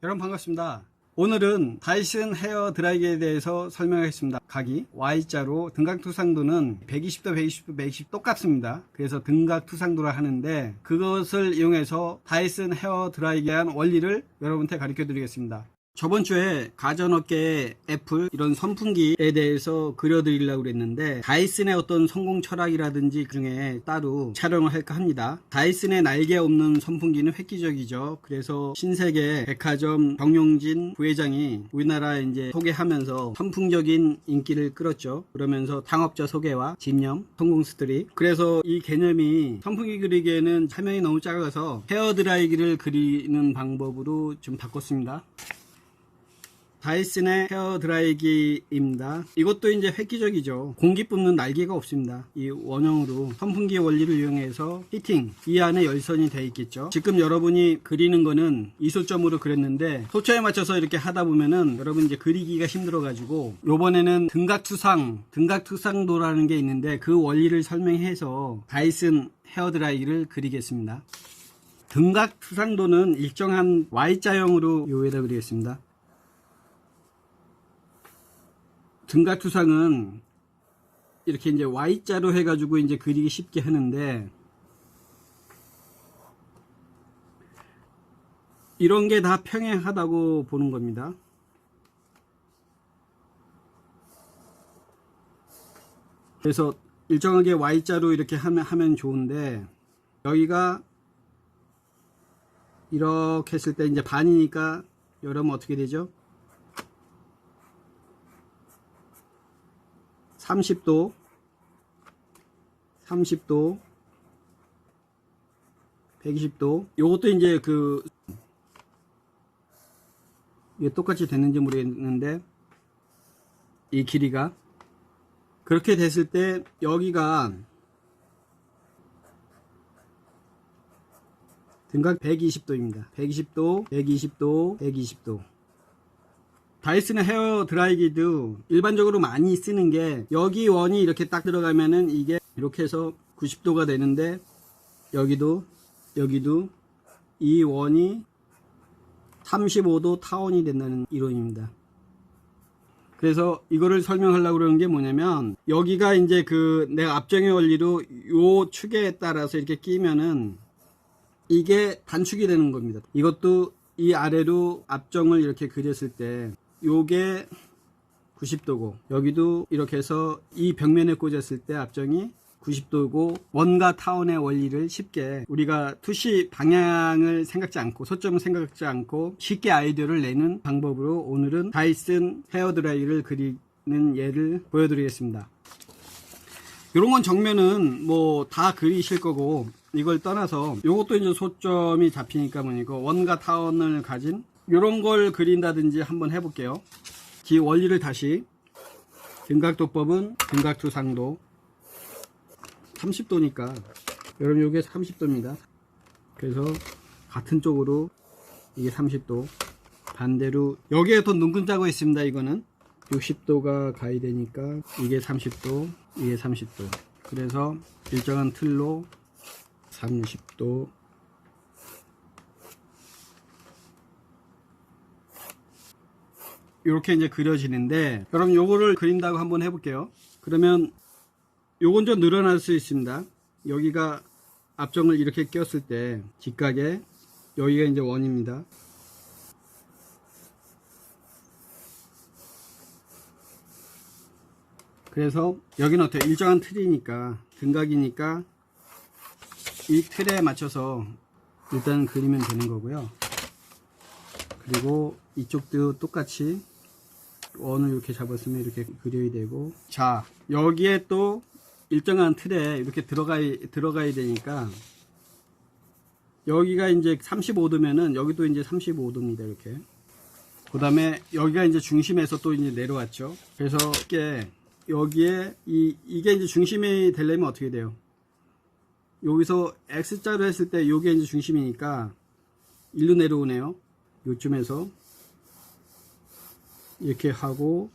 여러분 반갑습니다. 오늘은 다이슨 헤어 드라이기에 대해서 설명하겠습니다. 각이 Y자로 등각 투상도는 120도, 120도, 120 똑같습니다. 그래서 등각 투상도라 하는데 그것을 이용해서 다이슨 헤어 드라이기에 대한 원리를 여러분한테 가르쳐 드리겠습니다. 저번 주에 가전업계의 애플 이런 선풍기에 대해서 그려드리려고 그랬는데 다이슨의 어떤 성공 철학이라든지 그 중에 따로 촬영을 할까 합니다. 다이슨의 날개 없는 선풍기는 획기적이죠. 그래서 신세계 백화점 정용진 부회장이 우리나라에 이제 소개하면서 선풍적인 인기를 끌었죠. 그러면서 창업자 소개와 집념, 성공 스토리. 그래서 이 개념이 선풍기 그리기에는 화면이 너무 작아서 헤어드라이기를 그리는 방법으로 좀 바꿨습니다. 다이슨의 헤어 드라이기입니다. 이것도 이제 획기적이죠. 공기 뿜는 날개가 없습니다. 이 원형으로 선풍기 원리를 이용해서 히팅, 이 안에 열선이 되어 있겠죠. 지금 여러분이 그리는 거는 이소점으로 그렸는데 소처에 맞춰서 이렇게 하다 보면은 여러분 이제 그리기가 힘들어 가지고 요번에는 등각투상도라는 게 있는데 그 원리를 설명해서 다이슨 헤어 드라이기를 그리겠습니다. 등각투상도는 일정한 Y자형으로 요에다 그리겠습니다. 등각투상은 이렇게 이제 Y자로 해가지고 이제 그리기 쉽게 하는데 이런 게 다 평행하다고 보는 겁니다. 그래서 일정하게 Y자로 이렇게 하면 좋은데 여기가 이렇게 했을 때 이제 반이니까 여러분 어떻게 되죠? 30도, 120도. 요것도 이제 이게 똑같이 됐는지 모르겠는데 이 길이가 그렇게 됐을 때 여기가 등각 120도입니다. 120도, 120도, 120도. 다이슨의 헤어 드라이기도 일반적으로 많이 쓰는 게 여기 원이 이렇게 딱 들어가면은 이게 이렇게 해서 90도가 되는데 여기도 이 원이 35도 타원이 된다는 이론입니다. 그래서 이거를 설명하려고 그러는 게 뭐냐면 여기가 이제 내가 앞정의 원리로 요 축에 따라서 이렇게 끼면은 이게 단축이 되는 겁니다. 이것도 이 아래로 앞정을 이렇게 그렸을 때 요게 90도고 여기도 이렇게 해서 이 벽면에 꽂았을 때 앞정이 90도고 원과 타원의 원리를 쉽게 우리가 투시 방향을 생각지 않고 소점을 생각지 않고 쉽게 아이디어를 내는 방법으로 오늘은 다이슨 헤어 드라이기를 그리는 예를 보여드리겠습니다. 이런 건 정면은 뭐 다 그리실 거고 이걸 떠나서 요것도 이제 소점이 잡히니까 뭐니까 원과 타원을 가진 요런 걸 그린다든지 한번 해볼게요. 기 원리를 다시 등각도법은 등각투상도 30도니까 여러분 요게 30도입니다. 그래서 같은 쪽으로 이게 30도 반대로 여기에 더 눈금자고 있습니다. 이거는 60도가 가야 되니까 이게 30도 이게 30도 그래서 일정한 틀로 30도 이렇게 이제 그려지는데 여러분 요거를 그린다고 한번 해볼게요. 그러면 요건 좀 늘어날 수 있습니다. 여기가 앞정을 이렇게 꼈을 때 직각에 여기가 이제 원입니다. 그래서 여기는 어때요? 일정한 틀이니까 등각이니까 이 틀에 맞춰서 일단 그리면 되는 거고요. 그리고 이쪽도 똑같이 원을 이렇게 잡았으면 이렇게 그려야 되고 자 여기에 또 일정한 틀에 이렇게 들어가야 되니까 여기가 이제 35도면은 여기도 이제 35도입니다. 이렇게 그 다음에 여기가 이제 중심에서 또 이제 내려왔죠. 그래서 이게 여기에 이게 이제 중심이 되려면 어떻게 돼요? 여기서 X자로 했을 때 이게 이제 중심이니까 일로 내려오네요. 요쯤에서 이렇게 하고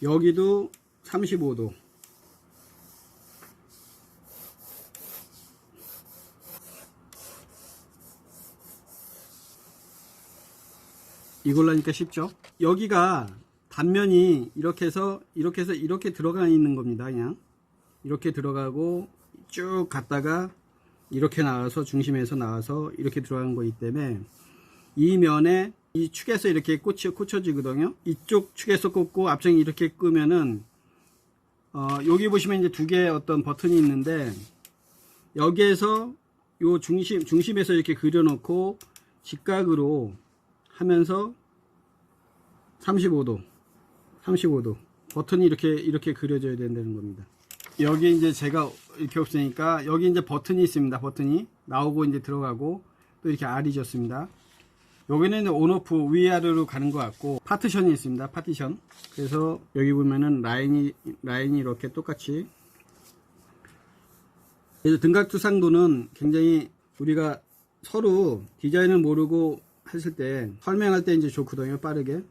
여기도 35도 이걸로 하니까 쉽죠. 여기가 단면이 이렇게 해서 이렇게 들어가 있는 겁니다. 그냥 이렇게 들어가고 쭉 갔다가 이렇게 나와서 중심에서 나와서 이렇게 들어간 거기 때문에 이 면에 이 축에서 이렇게 꽂혀지거든요. 이쪽 축에서 꽂고 앞쪽에 이렇게 끄면은 여기 보시면 이제 두 개의 어떤 버튼이 있는데 여기에서 요 중심에서 이렇게 그려놓고 직각으로 하면서 35도 버튼이 이렇게 그려져야 된다는 겁니다. 여기 이제 제가 이렇게 없으니까 여기 이제 버튼이 있습니다. 버튼이 나오고 이제 들어가고 또 이렇게 R이 졌습니다. 여기는 이제 온오프 위아래로 가는 것 같고 파티션이 있습니다. 파티션. 그래서 여기 보면은 라인이 이렇게 똑같이. 그래서 등각투상도는 굉장히 우리가 서로 디자인을 모르고 했을 때 설명할 때 이제 좋거든요. 빠르게.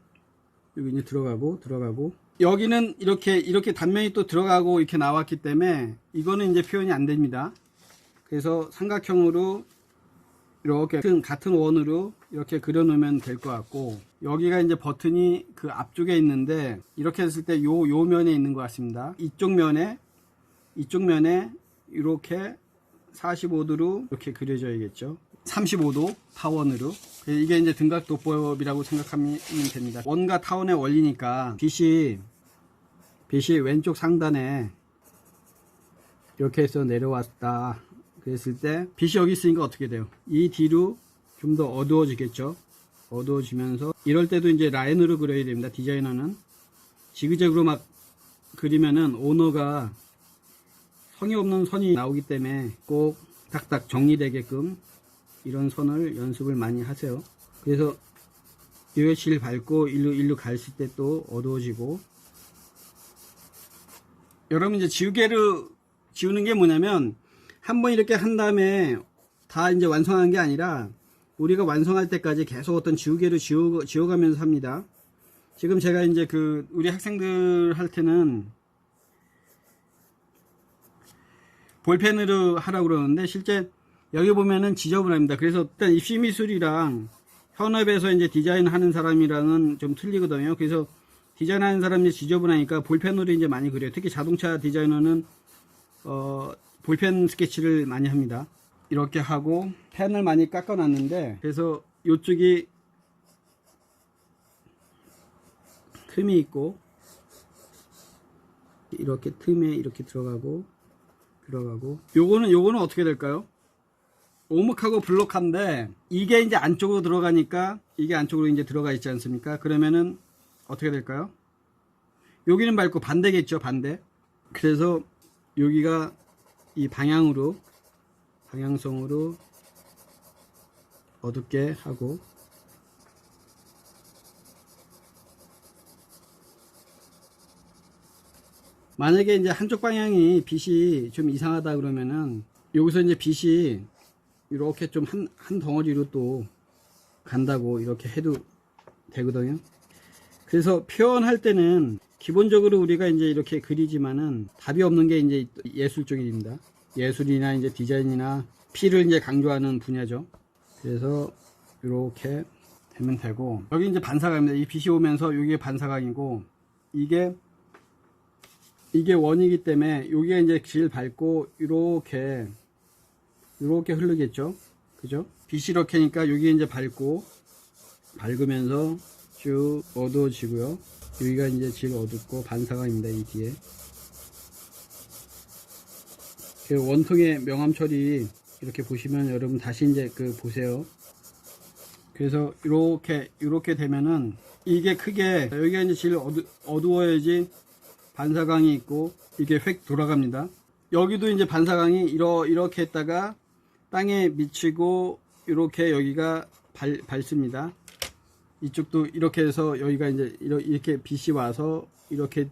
여기 이제 들어가고 여기는 이렇게 단면이 또 들어가고 이렇게 나왔기 때문에 이거는 이제 표현이 안 됩니다. 그래서 삼각형으로 이렇게 같은 원으로 이렇게 그려 놓으면 될 것 같고 여기가 이제 버튼이 그 앞쪽에 있는데 이렇게 했을 때 요 면에 있는 것 같습니다. 이쪽 면에 이렇게 45도로 이렇게 그려져야겠죠. 35도 타원으로. 이게 이제 등각도법이라고 생각하면 됩니다. 원과 타원의 원리니까 빛이 왼쪽 상단에 이렇게 해서 내려왔다 그랬을 때 빛이 여기 있으니까 어떻게 돼요? 이 뒤로 좀 더 어두워지겠죠. 어두워지면서 이럴 때도 이제 라인으로 그려야 됩니다. 디자이너는 지그재그로 막 그리면은 오너가 성의 없는 선이 나오기 때문에 꼭 딱딱 정리되게끔 이런 선을 연습을 많이 하세요. 그래서 여기 질 밟고 일로 갔을 때 또 어두워지고. 여러분 이제 지우개로 지우는 게 뭐냐면 한번 이렇게 한 다음에 다 이제 완성한 게 아니라 우리가 완성할 때까지 계속 어떤 지우개로 지워가면서 합니다. 지금 제가 이제 우리 학생들 할 때는 볼펜으로 하라고 그러는데 실제 여기 보면은 지저분합니다. 그래서 일단 입시미술이랑 현업에서 이제 디자인 하는 사람이랑은 좀 틀리거든요. 그래서 디자인 하는 사람이 지저분하니까 볼펜으로 이제 많이 그려요. 특히 자동차 디자이너는 볼펜 스케치를 많이 합니다. 이렇게 하고 펜을 많이 깎아 놨는데 그래서 이쪽이 틈이 있고 이렇게 틈에 이렇게 들어가고 요거는 어떻게 될까요? 오목하고 블록한데 이게 이제 안쪽으로 들어가니까 이게 안쪽으로 이제 들어가 있지 않습니까? 그러면은 어떻게 될까요? 여기는 맑고 반대겠죠. 반대. 그래서 여기가 이 방향성으로 어둡게 하고 만약에 이제 한쪽 방향이 빛이 좀 이상하다 그러면은 여기서 이제 빛이 이렇게 좀 한 덩어리로 또 간다고 이렇게 해도 되거든요. 그래서 표현할 때는 기본적으로 우리가 이제 이렇게 그리지만은 답이 없는 게 이제 예술 쪽입니다. 예술이나 이제 디자인이나 피를 이제 강조하는 분야죠. 그래서 이렇게 되면 되고 여기 이제 반사각입니다. 이 빛이 오면서 이게 반사각이고 이게 원이기 때문에 여기가 이제 질 밟고 이렇게 흐르겠죠. 그죠? 빛이 이렇게니까 여기 이제 밝으면서 쭉 어두워지고요. 여기가 이제 질 어둡고 반사각입니다. 이 뒤에. 원통의 명암 처리 이렇게 보시면 여러분 다시 이제 보세요. 그래서 이렇게 되면은 이게 크게 여기가 이제 질 어두워야지 반사광이 있고 이게 획 돌아갑니다. 여기도 이제 반사광이 이렇게 했다가 땅에 미치고 이렇게 여기가 밝습니다. 이쪽도 이렇게 해서 여기가 이제 이렇게 빛이 와서 이렇게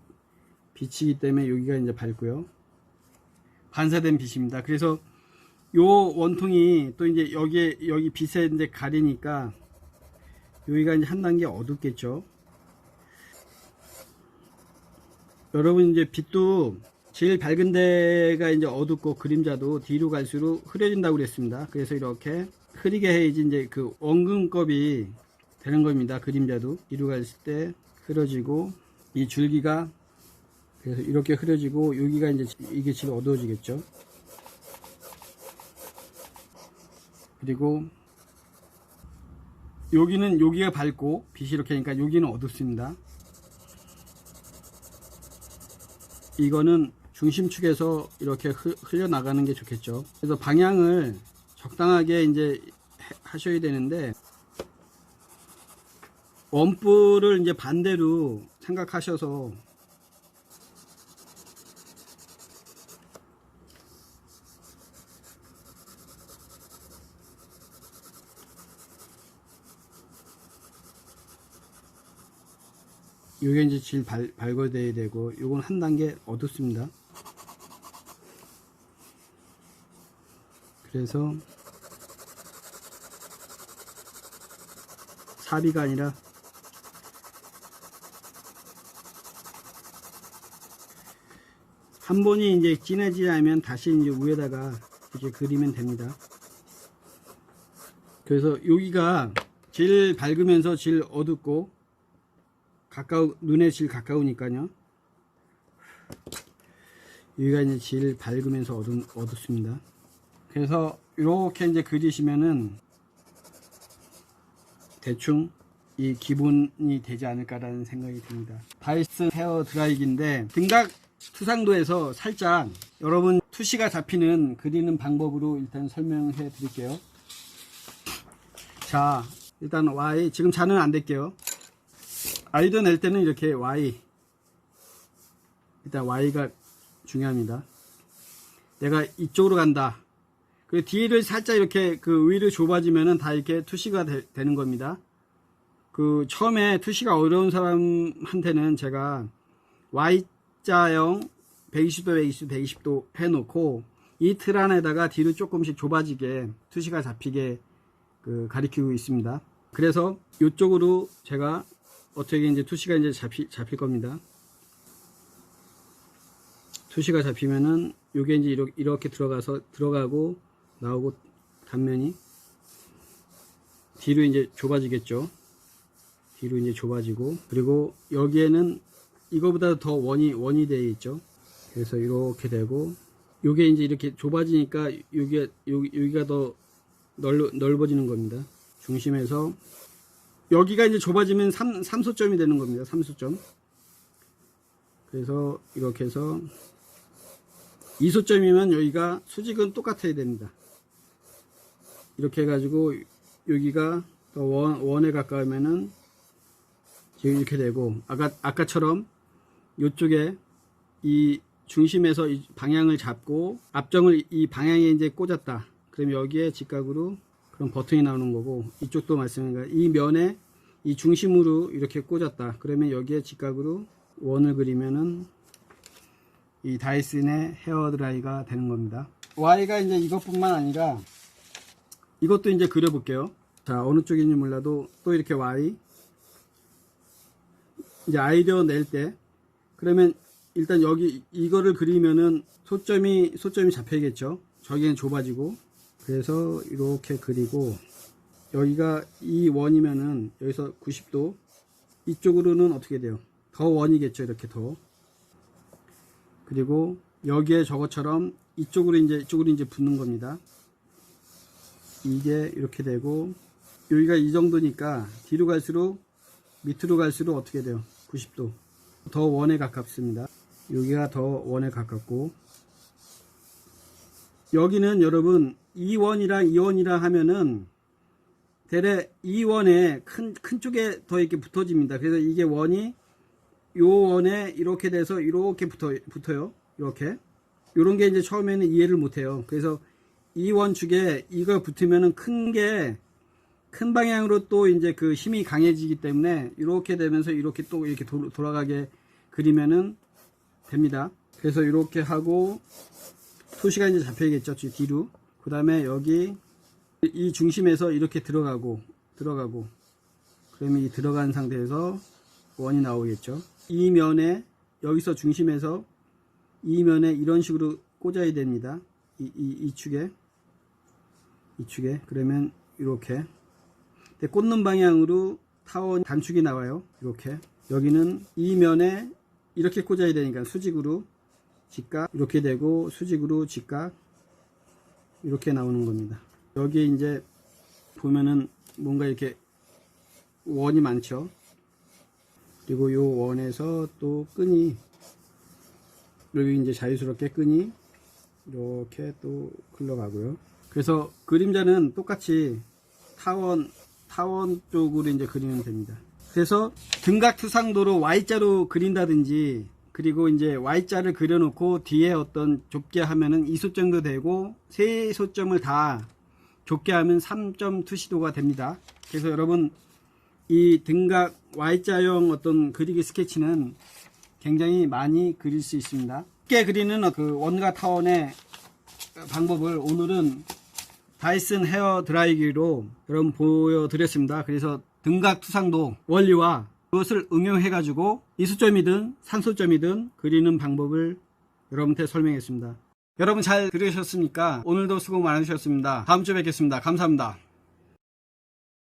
비치기 때문에 여기가 이제 밝고요. 반사된 빛입니다. 그래서 요 원통이 또 이제 여기 빛에 이제 가리니까 여기가 이제 한 단계 어둡겠죠. 여러분 이제 빛도 제일 밝은 데가 이제 어둡고 그림자도 뒤로 갈수록 흐려진다고 그랬습니다. 그래서 이렇게 흐리게 해야지 이제 원근법이 되는 겁니다. 그림자도 뒤로 갔을 때 흐려지고 이 줄기가 그래서 이렇게 흐려지고 여기가 이제 이게 지금 어두워지겠죠. 그리고 여기가 밝고 빛이 이렇게 하니까 여기는 어둡습니다. 이거는 중심축에서 이렇게 흘려나가는 게 좋겠죠. 그래서 방향을 적당하게 이제 하셔야 되는데 원뿔을 이제 반대로 생각하셔서 요게 이제 질 밝아져야 되고 요건 한 단계 어둡습니다. 그래서 사비가 아니라 한 번이 이제 진해지지 않으면 다시 이제 위에다가 이렇게 그리면 됩니다. 그래서 여기가 질 밝으면서 질 어둡고 눈에 질 가까우니까요. 여기가 이제 질 밝으면서 어둡습니다. 그래서 이렇게 이제 그리시면은 대충 이 기본이 되지 않을까라는 생각이 듭니다. 다이슨 헤어 드라이기인데 등각 투상도에서 살짝 여러분 투시가 잡히는 그리는 방법으로 일단 설명해 드릴게요. 자, 일단 Y 지금 자는 안 될게요. 아이도 낼 때는 이렇게 Y 일단 Y가 중요합니다. 내가 이쪽으로 간다. 그 뒤를 살짝 이렇게 그 위로 좁아지면은 다 이렇게 투시가 되는 겁니다. 그 처음에 투시가 어려운 사람한테는 제가 Y자형 120도 120도 해놓고 이 틀 안에다가 뒤로 조금씩 좁아지게 투시가 잡히게 가리키고 있습니다. 그래서 이쪽으로 제가 어떻게 이제 투시가 이제 잡힐 겁니다. 투시가 잡히면은 요게 이제 이렇게 들어가고 나오고 단면이 뒤로 이제 좁아지겠죠. 뒤로 이제 좁아지고 그리고 여기에는 이거보다 더 원이 되어 있죠. 그래서 이렇게 되고 요게 이제 이렇게 좁아지니까 여기가 더 넓어지는 겁니다. 중심에서 여기가 이제 좁아지면 3소점이 되는 겁니다. 3소점. 그래서 이렇게 해서 2소점이면 여기가 수직은 똑같아야 됩니다. 이렇게 해가지고 여기가 더 원에 가까우면은 지금 이렇게 되고 아까처럼 이쪽에 이 중심에서 이 방향을 잡고 앞정을 이 방향에 이제 꽂았다. 그럼 여기에 직각으로 그럼 버튼이 나오는 거고 이쪽도 마찬가지입니다. 이 면에 이 중심으로 이렇게 꽂았다. 그러면 여기에 직각으로 원을 그리면은 이 다이슨의 헤어 드라이가 되는 겁니다. Y가 이제 이것뿐만 아니라 이것도 이제 그려볼게요. 자, 어느 쪽인지 몰라도 또 이렇게 Y 이제 아이디어 낼 때 그러면 일단 여기 이거를 그리면은 소점이 잡혀야겠죠. 저기는 좁아지고 그래서 이렇게 그리고 여기가 이 원이면은 여기서 90도 이쪽으로는 어떻게 돼요? 더 원이겠죠. 이렇게 더 그리고 여기에 저것처럼 이쪽으로 이제 붙는 겁니다. 이게 이렇게 되고 여기가 이 정도니까 뒤로 갈수록 밑으로 갈수록 어떻게 돼요? 90도 더 원에 가깝습니다. 여기가 더 원에 가깝고 여기는 여러분 2원이랑 2원이랑 하면은 대략 2원에 큰 쪽에 더 이렇게 붙어집니다. 그래서 이게 원이 요 원에 이렇게 돼서 이렇게 붙어요. 이렇게 요런 게 이제 처음에는 이해를 못해요. 그래서 이 원축에 이거 붙으면은 큰 방향으로 또 이제 그 힘이 강해지기 때문에 이렇게 되면서 이렇게 또 이렇게 돌아가게 그리면은 됩니다. 그래서 이렇게 하고 토시가 이제 잡혀야겠죠. 뒤로. 그 다음에 여기 이 중심에서 이렇게 들어가고 그러면 이 들어간 상태에서 원이 나오겠죠. 이 면에 여기서 중심에서 이 면에 이런 식으로 꽂아야 됩니다. 이 축에 그러면 이렇게 꽂는 방향으로 타원 단축이 나와요. 이렇게 여기는 이 면에 이렇게 꽂아야 되니까 수직으로 직각 이렇게 되고 수직으로 직각 이렇게 나오는 겁니다. 여기 이제 보면은 뭔가 이렇게 원이 많죠. 그리고 요 원에서 또 끈이 여기 이제 자유스럽게 끈이 이렇게 또 흘러가고요. 그래서 그림자는 똑같이 타원 쪽으로 이제 그리면 됩니다. 그래서 등각투상도로 Y자로 그린다든지 그리고 이제 Y자를 그려놓고 뒤에 어떤 좁게 하면은 2소 정도 되고 3소점을 다 좁게 하면 3점 투시도가 됩니다. 그래서 여러분 이 등각 Y자형 어떤 그리기 스케치는 굉장히 많이 그릴 수 있습니다. 쉽게 그리는 그 원과 타원의 방법을 오늘은 다이슨 헤어 드라이기로 여러분 보여드렸습니다. 그래서 등각 투상도 원리와 그것을 응용해 가지고 2소점이든 3소점이든 그리는 방법을 여러분한테 설명했습니다. 여러분 잘 들으셨습니까? 오늘도 수고 많으셨습니다. 다음 주에 뵙겠습니다. 감사합니다.